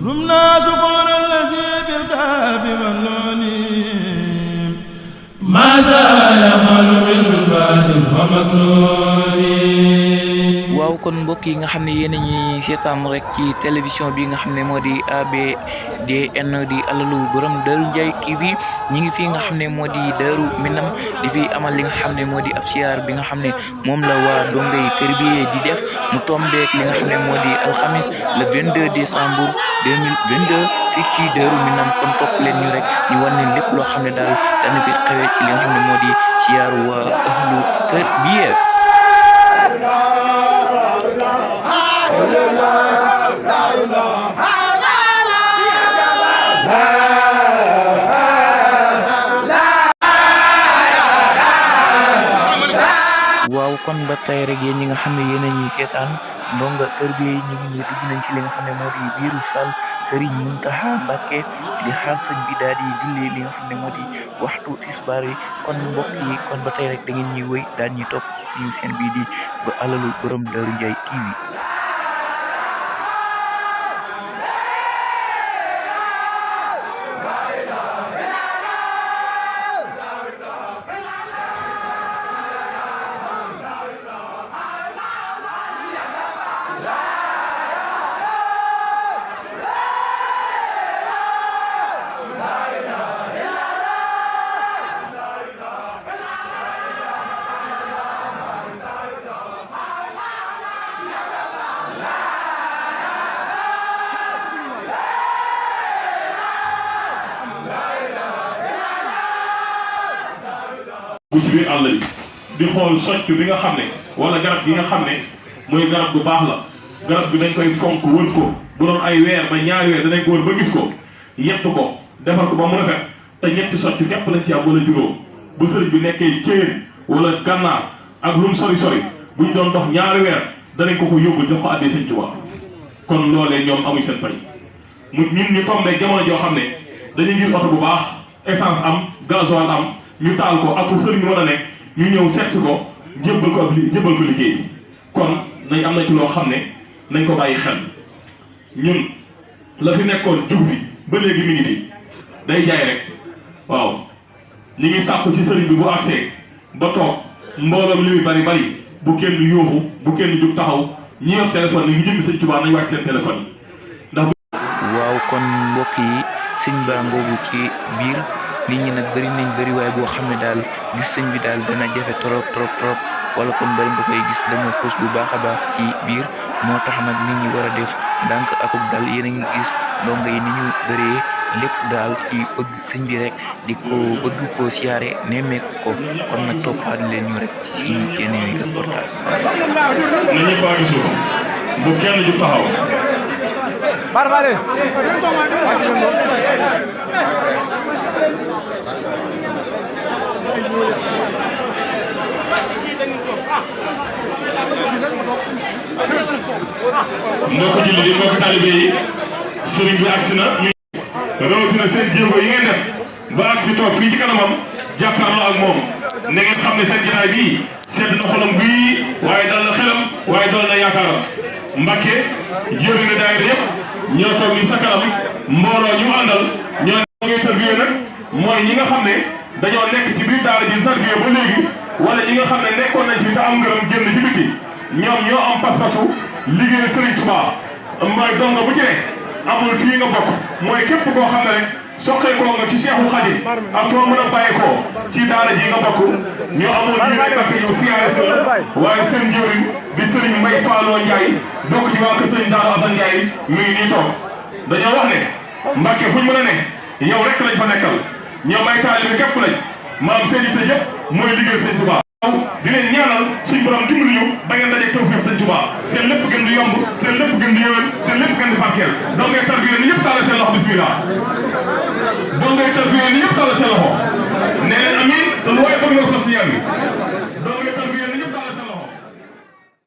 رمنا شكر الذي بالكاف والنون ماذا يفعل بالباد ومكنون. waaw kon mbokk yi nga xam ne yéen a ñuy seetaan rek ci télévision bi nga xam ne moo di ABDN di alalu borom Darou Ndiaye TV ñi ngi fii nga xam ne moo di Darou Minam di fi amal li nga xam ne moo di ab siyaar bi nga xam ne moom la waa dongay tërbiye di def mu tombeek li nga xam ne moo di alxamis le 22 décembre 2022 fii ci Darou Minam kon topp leen ñu rek ñu war ne lépp loo xam ne daal dana fi xewee ci li nga xam ne moo di siyaaru waa ahlu tërbiye. waaw kon ba tey rek yéen ñi nga xam ne yéen a ñuy seetaan ndonga tërbiye yi ñu ngi dugg nañ ci li nga xam ne moo di biiru sal Serigne Mountakha Mbacké di xaar sëñ bi daal di julli li nga xam ne moo di waxtu tisbaar yi kon mbokk yi kon ba tey rek da ngeen ñuy wëy daal ñuy topp ci suñu seen bii di ba alalu borom Darou Ndiaye TV. bu ci biir àll bi di xool socc bi nga xam ne wala garab gi nga xam ne mooy garab bu baax la garab bi dañ koy fonk wër ko bu doon ay weer ba ñaari weer danañ ko wër ba gis ko yett ko defar ko ba mu rafet te ñetti socc képp lañ ci am wala juróom bu sëriñ bi nekkee Kéer wala Gànnaar ak lu mu sori sori buñ doon dox ñaari weer danañ ko ko yóbbu jox ko àddee Sëñ Tuubaa kon loolee ñoom amuñ seen fay mu ñun ñu tombee jamono joo xam ne dañuy gis oto bu baax essence am gasoil am ñu taal ko ak fu sëriñ bi mën a nekk ñu ñëw seet si ko jébbal ko liggéey kon nañ am na ci loo xam ne nañ ko bàyyi xel ñun la fi nekkoon jug fi ba léegi mi ngi fi day jaay rek waaw ñi ngi sàkku ci sëriñ bi bu agsee ba toog mbooloom li muy bari bari bu kenn yóoxu bu kenn jug taxaw ñi yor téléphone ni ngi jëm Sëñ Tuubaa nañ wàcc seen téléphone yi ndax waaw kon mbokk yi sëñ baa ngoogu ci biir nit ñi nag bëri nañ bëri waaye boo xam ne daal gis sëñ bi daal dana jafe trop wala kon bëri nga koy gis dana fës bu baax a baax ci biir moo tax nag nit ñi war a def ndànk akub dal yéen a ngi gis ndongo yi ni ñu bëree lépp daal ci bëgg sëñ bi rek di ko bëgg koo siyaare nemmeeku ko kon nag toppaat leen ñu rek ci yeneen i reportage. na ñëpp a gisu bu kenn ju taxaw. mbokk julli di mbokk taalibe yi sëriñ bi agsi na rawatina seen jéego yi ngeen def ba agsi toog fii ci kanamam jàkkaarloo ak moom na ngeen xam ne seen jotaay bii sedd na xolam bii waaye dal na xelam waaye doon na yaakaaram Mbàkke jëri na daayira yëpp ñoo toog nii sa kanam mbooloo ñu àndal ñoo ngay tërbiye nag mooy ñi nga xam ne dañoo nekk ci biir daara ji tërbiye ba léegi wala ñi nga xam ne nekkoon nañ fi te am ngërëm génn ci biti ñoom ñoo am pas-pasu liggéeyal Serigne Touba mooy donga bu ci nekk amul fii nga bokk mooy képp koo xam ne rek soqeekoo nga ci Seexul Xadim ak foo mën a bàyyeekoo ci daara ji nga bokk ñoo amul yéene bakk ñëw siyaare sa waaye seen njëriñ di Serigne Mbaye Fallou Ndiaye bokk ci waa kër Serigne Darou Assane Ndiaye mi ngi nii toog dañoo wax ne Mbàkke fuñ mën a ne yow rek lañ fa nekkal ñoom ay taalibe képp lañ maam seen yitte yëpp mooy liggéeyal Sëñ Touba di leen ñaanal suñ borom dimbali ñu ba ngeen dajeeg tawfeex Sëñ Touba seen lépp gën di yomb seen lépp gën di yëwén seen lépp gën di barkeel donc ngay tarbiye ni ñëpp tàllal seen loxo bismillah donc ngay tarbiye ni ñëpp tàllal seen loxo ne leen amiin te lu waaye bëgg nga ko si yàgg